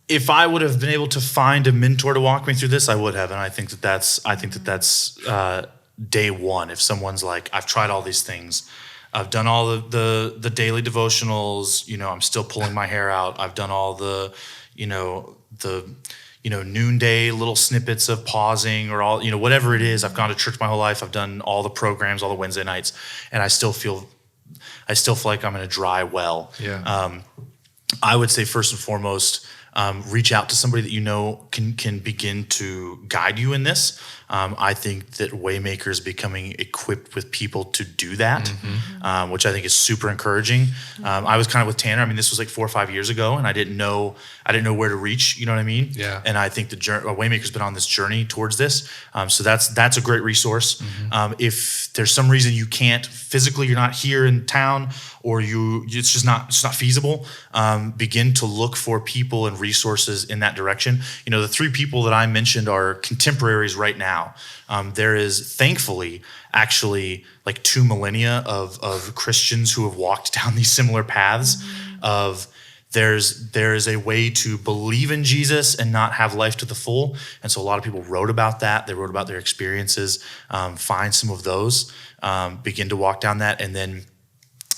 If I would have been able to find a mentor to walk me through this, I would have, and I think that that's day one. If someone's like, I've tried all these things, I've done all the daily devotionals, I'm still pulling my hair out. I've done all the noonday little snippets of pausing or all, whatever it is. I've gone to church my whole life. I've done all the programs, all the Wednesday nights, and I still feel like I'm in a dry well. Yeah. I would say first and foremost, reach out to somebody that can begin to guide you in this. I think that Waymaker is becoming equipped with people to do that, which I think is super encouraging. I was kind of with Tanner. I mean, this was like 4 or 5 years ago, and I didn't know where to reach. You know what I mean? Yeah. And I think Waymaker's been on this journey towards this. So that's a great resource. If there's some reason you can't physically, you're not here in town, or it's not feasible, begin to look for people and resources in that direction. The 3 people that I mentioned are contemporaries right now. There is thankfully actually like 2 millennia of Christians who have walked down these similar paths of there is a way to believe in Jesus and not have life to the full. And so a lot of people wrote about that. They wrote about their experiences. Find some of those, begin to walk down that. And then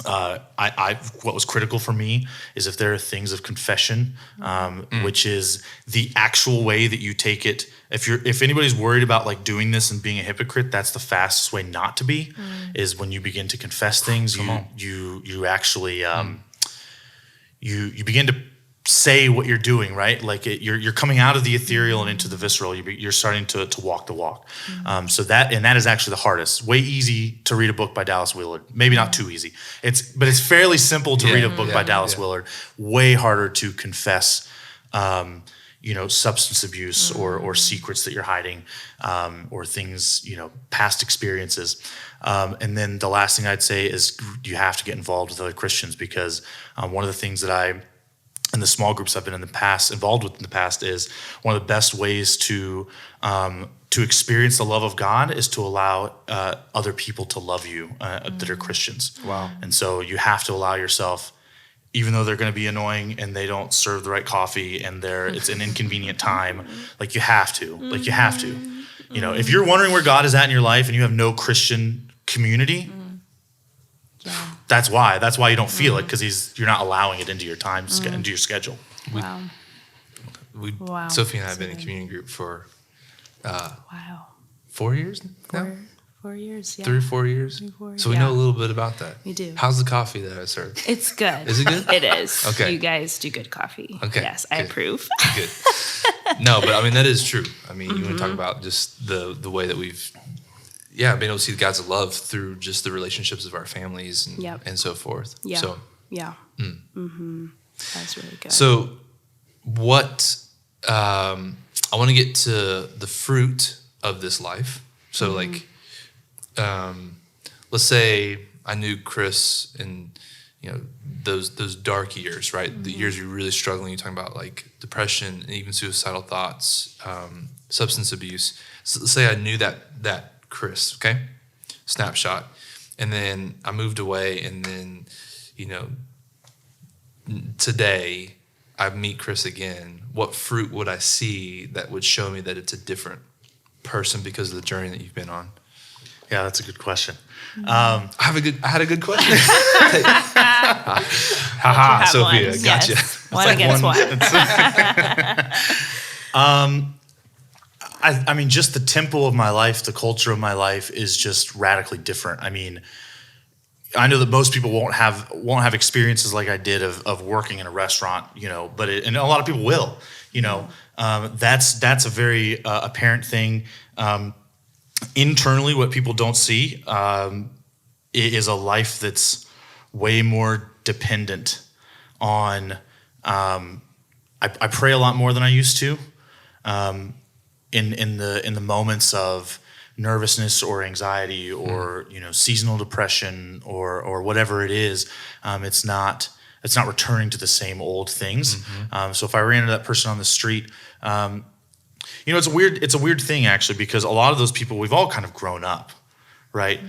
what was critical for me is if there are things of confession, which is the actual way that you take it. If anybody's worried about like doing this and being a hypocrite, that's the fastest way not to be, is when you begin to confess things, you actually, you begin to say what you're doing, right? Like you're coming out of the ethereal and into the visceral. You're starting to walk the walk. So that is actually the hardest. Way easy to read a book by Dallas Willard. Maybe not too easy. But it's fairly simple to read a book by Dallas Willard. Way harder to confess, substance abuse or secrets that you're hiding, or things, past experiences. And then the last thing I'd say is you have to get involved with other Christians, because one of the things that in the small groups I've been involved with in the past is one of the best ways to experience the love of God is to allow other people to love you that are Christians. Wow. And so you have to allow yourself, even though they're going to be annoying and they don't serve the right coffee and it's an inconvenient time, like you have to. You know, if you're wondering where God is at in your life and you have no Christian community, that's why. That's why you don't feel it, because you're not allowing it into your time, into your schedule. Wow. Sophie and I have been in communion group for 4 years now? 4 years, yeah. 3 or 4 years. 3, 4, so we know a little bit about that. We do. How's the coffee that I served? It's good. Is it good? It is. Okay. You guys do good coffee. Okay. Yes, I approve. Good. No, but I mean, that is true. I mean, you want to talk about just the way that we've, been able to see God's love through just the relationships of our families and so forth. Yeah. So, That's really good. So what, I want to get to the fruit of this life. So like, let's say I knew Chris in, those dark years, right? The years you're really struggling. You're talking about like depression and even suicidal thoughts, substance abuse. So let's say I knew that Chris, okay? Snapshot. And then I moved away, and then, today I meet Chris again. What fruit would I see that would show me that it's a different person because of the journey that you've been on? Yeah, that's a good question. I had a good question. Haha, Sophia, one. gotcha. Yes. One against one. I mean, just the tempo of my life, the culture of my life is just radically different. I mean, I know that most people won't have experiences like I did of working in a restaurant, but and a lot of people will, that's a very apparent thing. Internally, what people don't see is a life that's way more dependent on. I pray a lot more than I used to. In the moments of nervousness or anxiety or seasonal depression or whatever it is, it's not returning to the same old things. So if I ran into that person on the street, it's a weird thing actually, because a lot of those people, we've all kind of grown up, right?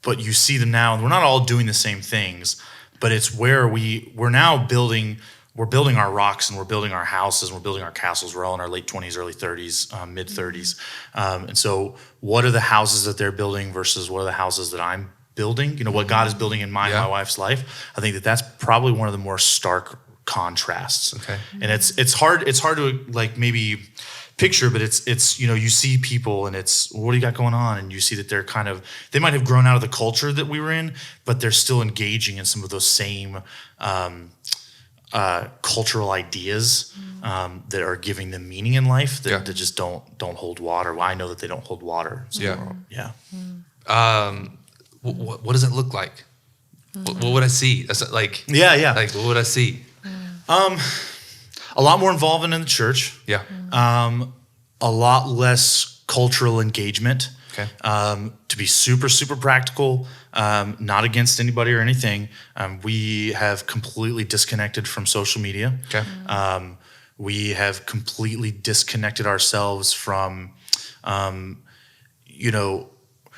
But you see them now, and we're not all doing the same things, but it's where we're now building our rocks, and we're building our houses, and we're building our castles. We're all in our late 20s, early 30s, mid 30s. And so what are the houses that they're building versus what are the houses that I'm building? What God is building in my wife's life. I think that's probably one of the more stark contrasts. Okay. And it's hard to like maybe picture, but it's you see people and it's, what do you got going on? And you see that they might have grown out of the culture that we were in, but they're still engaging in some of those same cultural ideas that are giving them meaning in life that just don't hold water. Well, I know that they don't hold water. So, what does it look like? What would I see? That's like Like, what would I see? A lot more involvement in the church. Yeah. A lot less cultural engagement. Okay. To be super, super practical, not against anybody or anything, we have completely disconnected from social media. Okay. We have completely disconnected ourselves from,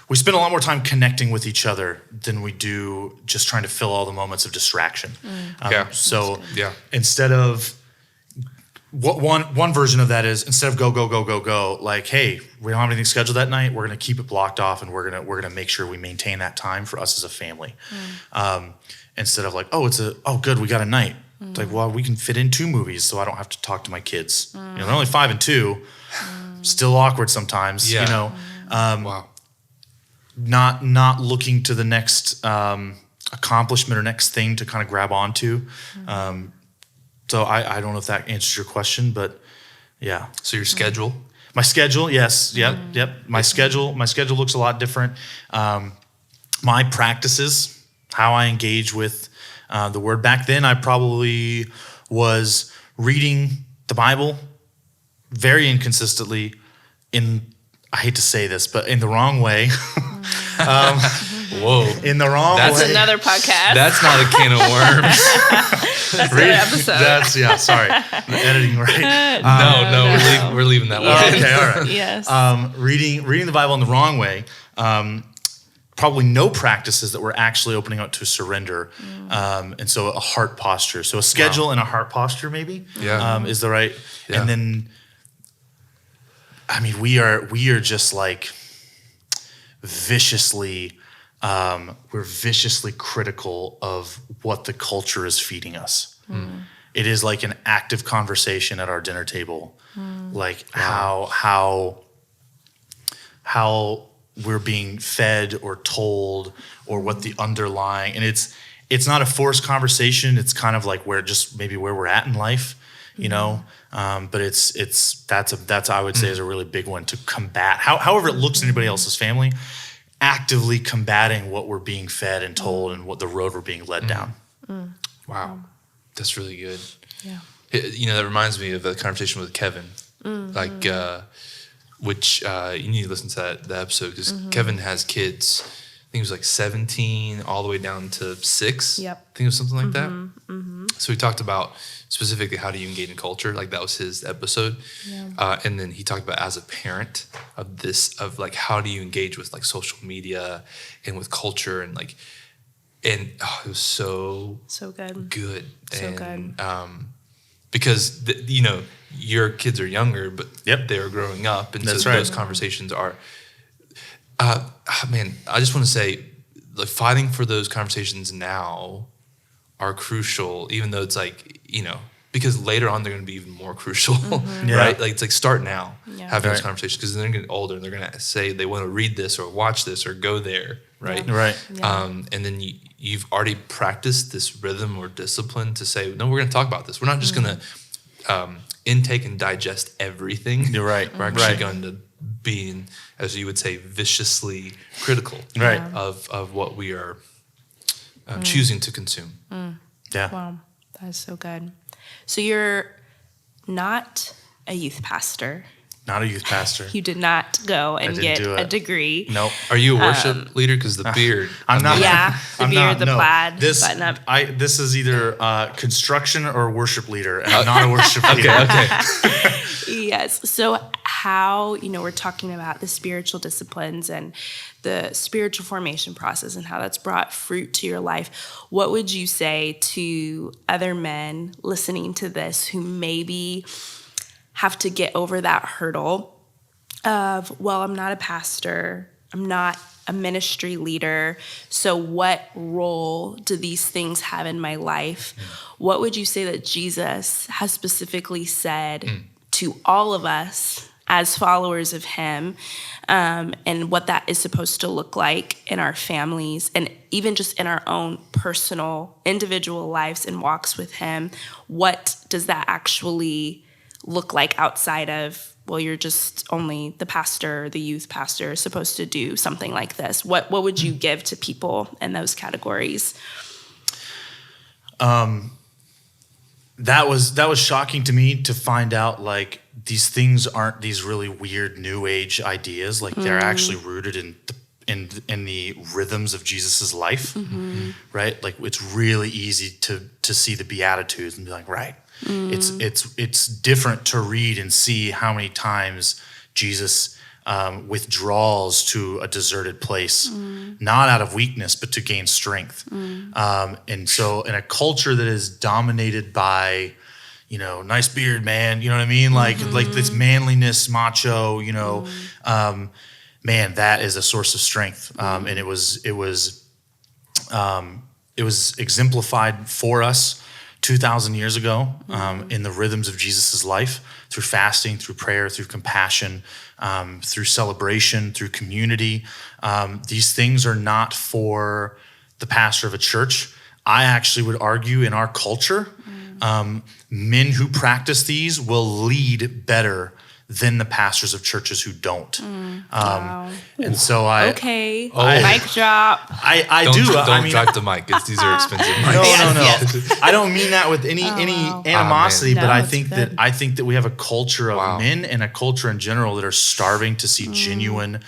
we spend a lot more time connecting with each other than we do just trying to fill all the moments of distraction. So instead of, one version of that is, instead of go, like, hey, we don't have anything scheduled that night, we're going to keep it blocked off, and we're going to make sure we maintain that time for us as a family. Instead of like, good, we got a night. It's like, well, we can fit in 2 movies, so I don't have to talk to my kids. They're only 5 and 2. Still awkward sometimes. Wow. Not looking to the next accomplishment or next thing to kind of grab onto. So I don't know if that answers your question, but yeah. So your schedule? My schedule, yes, yep. My schedule looks a lot different. My practices, how I engage with the word. Back then, I probably was reading the Bible very inconsistently I hate to say this, but in the wrong way. Whoa. In the wrong way. That's another podcast. That's not a can of worms. That's another episode. Sorry. The editing, right? No, we're leaving that one. Okay, all right. Yes. Reading the Bible in the wrong way. Probably no practices that were actually opening up to surrender. And so a heart posture. So a schedule and a heart posture maybe is the right. Yeah. And then I mean, we are just like viciously, we're viciously critical of what the culture is feeding us. It is like an active conversation at our dinner table, like how we're being fed or told, or what the underlying, and it's not a forced conversation. It's kind of like where we're at in life, you know. But that's I would say is a really big one to combat. However it looks in anybody else's family, actively combating what we're being fed and told and what the road we're being led down. Wow, that's really good. Yeah. That reminds me of a conversation with Kevin, which you need to listen to that episode, because Kevin has kids. I think it was like 17 all the way down to 6. Yep. I think it was something like that. So we talked about specifically how do you engage in culture. Like that was his episode. Yeah. And then he talked about as a parent of like how do you engage with like social media and with culture and like, and it was so good. So good. Because your kids are younger, but they are growing up, and That's so right. those conversations are. Man, I just want to say, like, fighting for those conversations now are crucial, even though it's like, because later on they're going to be even more crucial, right? Like, it's like start now having those conversations, because then they're getting older and they're going to say they want to read this or watch this or go there, right? Yeah. Right. Yeah. And then you've already practiced this rhythm or discipline to say, no, we're going to talk about this. We're not just going to intake and digest everything. You're right. We're actually going to be, as you would say, viciously critical of what we are choosing to consume. Yeah. Wow, that is so good. So you're not a youth pastor. Not a youth pastor. You did not go and didn't get do a it. degree. Nope. Are you a worship leader? Because the beard. I'm not. Yeah, the I'm beard, not, the no. plaid, This button up. This is either construction or worship leader, and I'm not a worship leader. Okay. Yes. So how, we're talking about the spiritual disciplines and the spiritual formation process and how that's brought fruit to your life. What would you say to other men listening to this who maybe have to get over that hurdle of, well, I'm not a pastor, I'm not a ministry leader, so what role do these things have in my life? What would you say that Jesus has specifically said to all of us as followers of him, and what that is supposed to look like in our families and even just in our own personal, individual lives and walks with him? What does that actually look like outside of, well, you're just only the pastor, the youth pastor is supposed to do something like this? What would you give to people in those categories? That was shocking to me to find out, like, these things aren't these really weird new age ideas. Like, they're actually rooted in the rhythms of Jesus's life, right? Like, it's really easy to see the Beatitudes and be like, right. It's different to read and see how many times Jesus withdraws to a deserted place, not out of weakness, but to gain strength. And so in a culture that is dominated by, nice beard, man, you know what I mean? Like this manliness, macho, man, that is a source of strength. And it was exemplified for us 2,000 years ago in the rhythms of Jesus's life, through fasting, through prayer, through compassion, through celebration, through community. These things are not for the pastor of a church. I actually would argue in our culture, men who practice these will lead better than the pastors of churches who don't. Wow. And so mic drop. I Don't do. drop the mic. These are expensive mics. No. Yes. I don't mean that with any animosity, No, but I it's think good. that we have a culture of men and a culture in general that are starving to see genuine,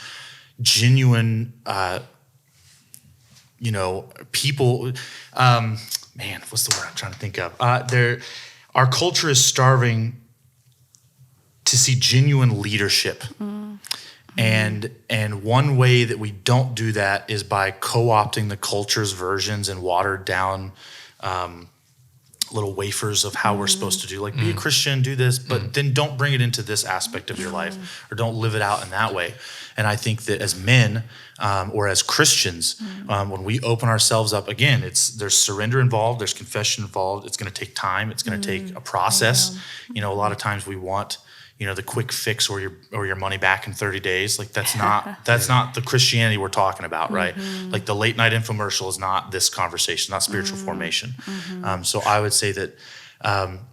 people. Man, what's the word I'm trying to think of? Our culture is starving to see genuine leadership. And one way that we don't do that is by co-opting the culture's versions and watered down little wafers of how we're supposed to do, like be a Christian, do this, but then don't bring it into this aspect of your life, or don't live it out in that way. And I think that as men or as Christians, when we open ourselves up, again, there's surrender involved, there's confession involved. It's going to take time. It's going to take a process. A lot of times we want, the quick fix or your money back in 30 days. Like that's not the Christianity we're talking about, right? Like the late night infomercial is not this conversation, not spiritual formation. So I would say that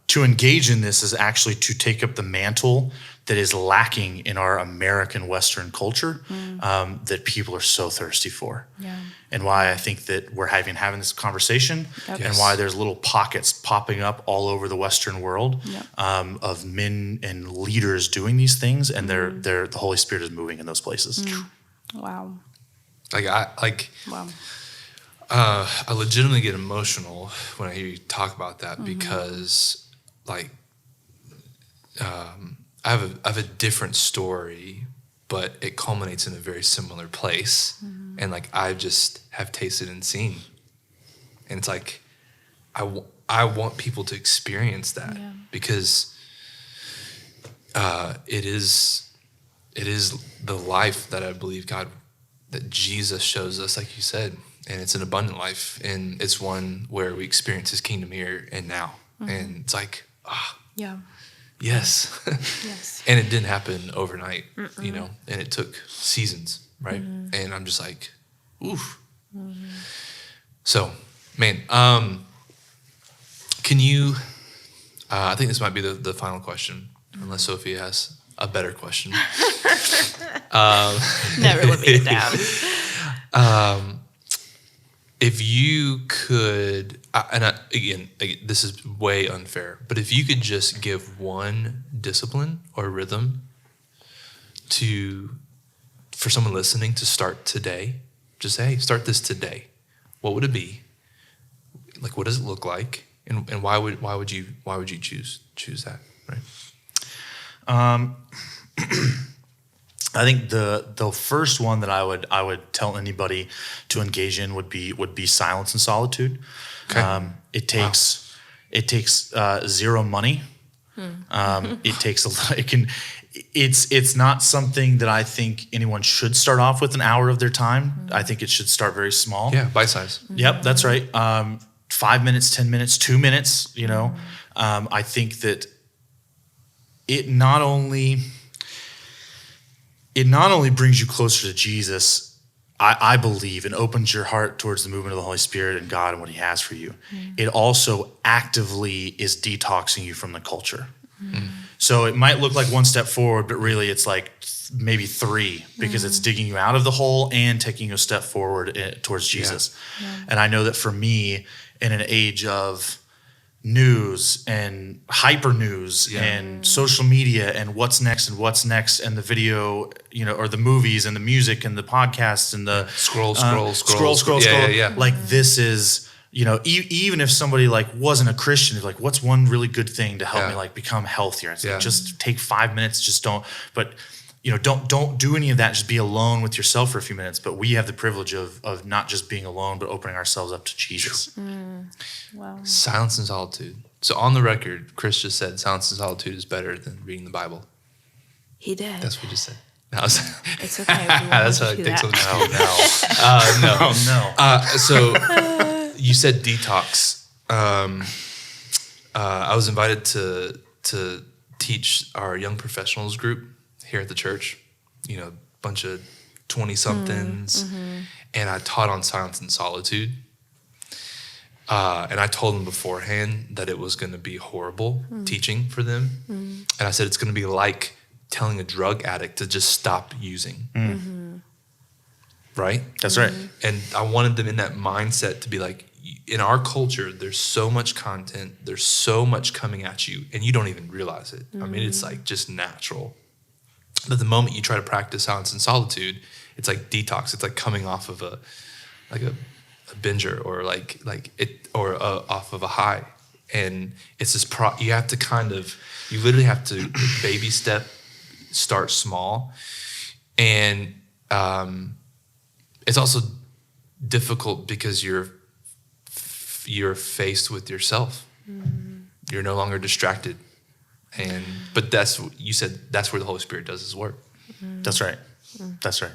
to engage in this is actually to take up the mantle that is lacking in our American Western culture that people are so thirsty for. Yeah. And why I think that we're having this conversation and why there's little pockets popping up all over the Western world of men and leaders doing these things, and the Holy Spirit is moving in those places. Wow. Wow. I legitimately get emotional when I hear you talk about that because I have a different story, but it culminates in a very similar place. And I just have tasted and seen. And it's I want people to experience that because it is the life that I believe that Jesus shows us, like you said, and it's an abundant life, and it's one where we experience his kingdom here and now. And it's yes. Yes. And it didn't happen overnight, and it took seasons, right? And I'm just like, oof. So, man, can you, I think this might be the final question, unless Sophia has a better question. Never let me down. If you could, again, this is way unfair, but if you could just give one discipline or rhythm for someone listening to start today, just say, hey, start this today. What would it be? What does it look like? And why would you choose that? Right. I think the first one that I would tell anybody to engage in would be silence and solitude. Okay. It takes zero money. It takes a lot. It's not something that I think anyone should start off with an hour of their time. I think it should start very small. Yeah, bite size. Yep, that's right. 5 minutes, 10 minutes, 2 minutes. I think that it not only brings you closer to Jesus, I believe, and opens your heart towards the movement of the Holy Spirit and God and what he has for you. It also actively is detoxing you from the culture. So it might look like one step forward, but really it's like maybe three, because it's digging you out of the hole and taking you a step forward towards Jesus. And I know that for me, in an age of news and hyper news and social media and what's next and the video, or the movies and the music and the podcasts and the scroll. Yeah. Like this is, even if somebody wasn't a Christian, it's like, what's one really good thing to help me become healthier? It's like, just take 5 minutes, just don't do any of that. Just be alone with yourself for a few minutes. But we have the privilege of not just being alone, but opening ourselves up to Jesus. Wow. Silence and solitude. So on the record, Chris just said silence and solitude is better than reading the Bible. He did. That's what he just said. It's okay. That's how I think so. No. So you said detox. I was invited to teach our young professionals group here at the church, a bunch of 20-somethings, and I taught on silence and solitude. And I told them beforehand that it was going to be horrible teaching for them. And I said, it's going to be like telling a drug addict to just stop using. Right? That's right. And I wanted them in that mindset to be like, in our culture, there's so much content, there's so much coming at you, and you don't even realize it. I mean, it's just natural. But the moment you try to practice silence and solitude, it's like detox. It's like coming off of a binger or off of a high, and it's this you have to you literally have to baby step, start small, and it's also difficult because you're faced with yourself You're no longer distracted. But you said that's where the Holy Spirit does his work. That's right. That's right.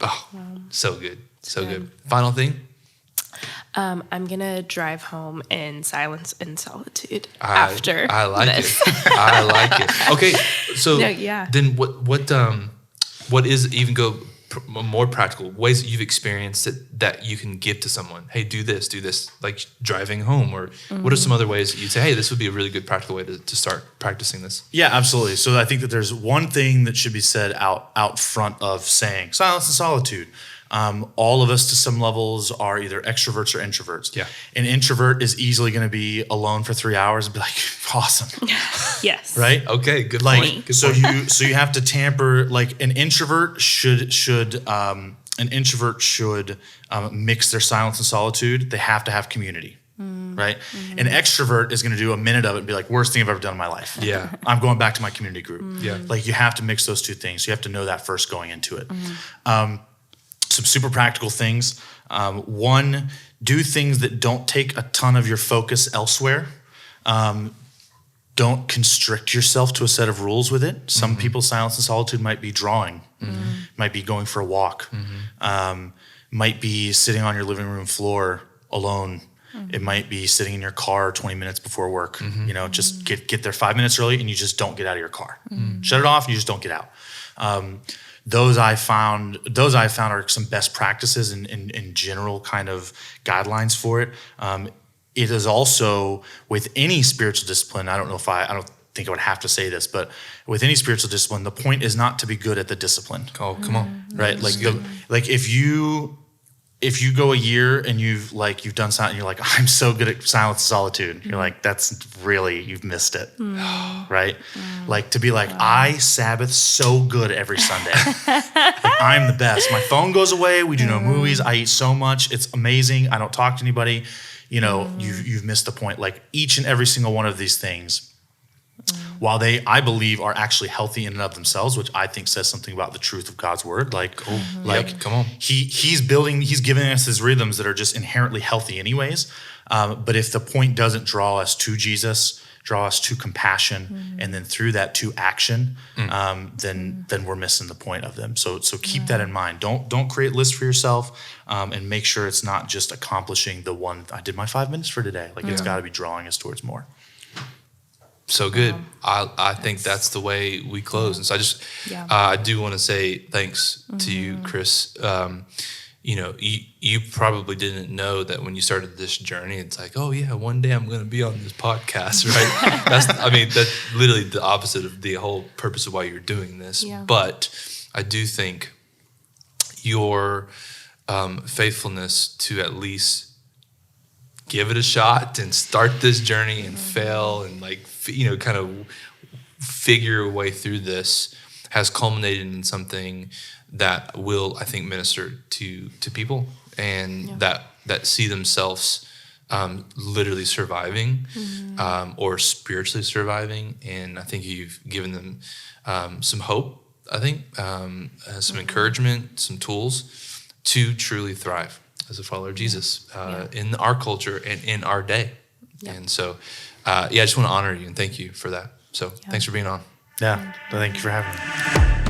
Oh, so good. So good. Final thing? I'm going to drive home in silence and solitude after I like this. it. I like it. Okay, so No, yeah. then what is even more practical ways that you've experienced that you can give to someone? Hey, do this, like driving home, or what are some other ways that you'd say, hey, this would be a really good practical way to start practicing this? Yeah, absolutely. So I think that there's one thing that should be said out front of saying silence and solitude. All of us to some levels are either extroverts or introverts. Yeah. An introvert is easily going to be alone for 3 hours and be like, awesome. Yes. Right? Okay, good point. Good point. So you have to tamper, like an introvert should mix their silence and solitude. They have to have community. Right? An extrovert is going to do a minute of it and be like, worst thing I've ever done in my life. Yeah. I'm going back to my community group. Yeah. Like you have to mix those two things. You have to know that first going into it. Some super practical things. One, do things that don't take a ton of your focus elsewhere. Don't constrict yourself to a set of rules with it. Some people's silence and solitude might be drawing, might be going for a walk, might be sitting on your living room floor alone. It might be sitting in your car 20 minutes before work. Just get there 5 minutes early and you just don't get out of your car. Shut it off and you just don't get out. Those I found are some best practices in general kind of guidelines for it. It is also with any spiritual discipline. I don't think I would have to say this, but with any spiritual discipline, the point is not to be good at the discipline. Oh, come on. Right? Like if you go a year and you've done something, and you're like, I'm so good at silence and solitude. You're like, you've missed it. Right? Like to be like, I Sabbath so good every Sunday. Like, I'm the best. My phone goes away. We do no movies. I eat so much. It's amazing. I don't talk to anybody. You've missed the point. Like each and every single one of these things, while they, I believe, are actually healthy in and of themselves, which I think says something about the truth of God's word. Come on. He's giving us his rhythms that are just inherently healthy anyways. But if the point doesn't draw us to Jesus, draw us to compassion, and then through that to action, then we're missing the point of them. So keep that in mind. Don't create lists for yourself, and make sure it's not just accomplishing the one, I did my 5 minutes for today. Like it's got to be drawing us towards more. So good. I think that's the way we close. And so I do want to say thanks to you, Chris. You probably didn't know that when you started this journey, it's like, oh yeah, one day I'm going to be on this podcast, right? That's literally the opposite of the whole purpose of why you're doing this. Yeah. But I do think your faithfulness to at least give it a shot and start this journey and fail and kind of figure a way through this has culminated in something that will, I think, minister to people and that see themselves literally surviving or spiritually surviving. And I think you've given them some hope, I think, some encouragement, some tools to truly thrive as a follower of Jesus in our culture and in our day. Yeah. And so, I just want to honor you and thank you for that. So thanks for being on. Yeah, thank you for having me.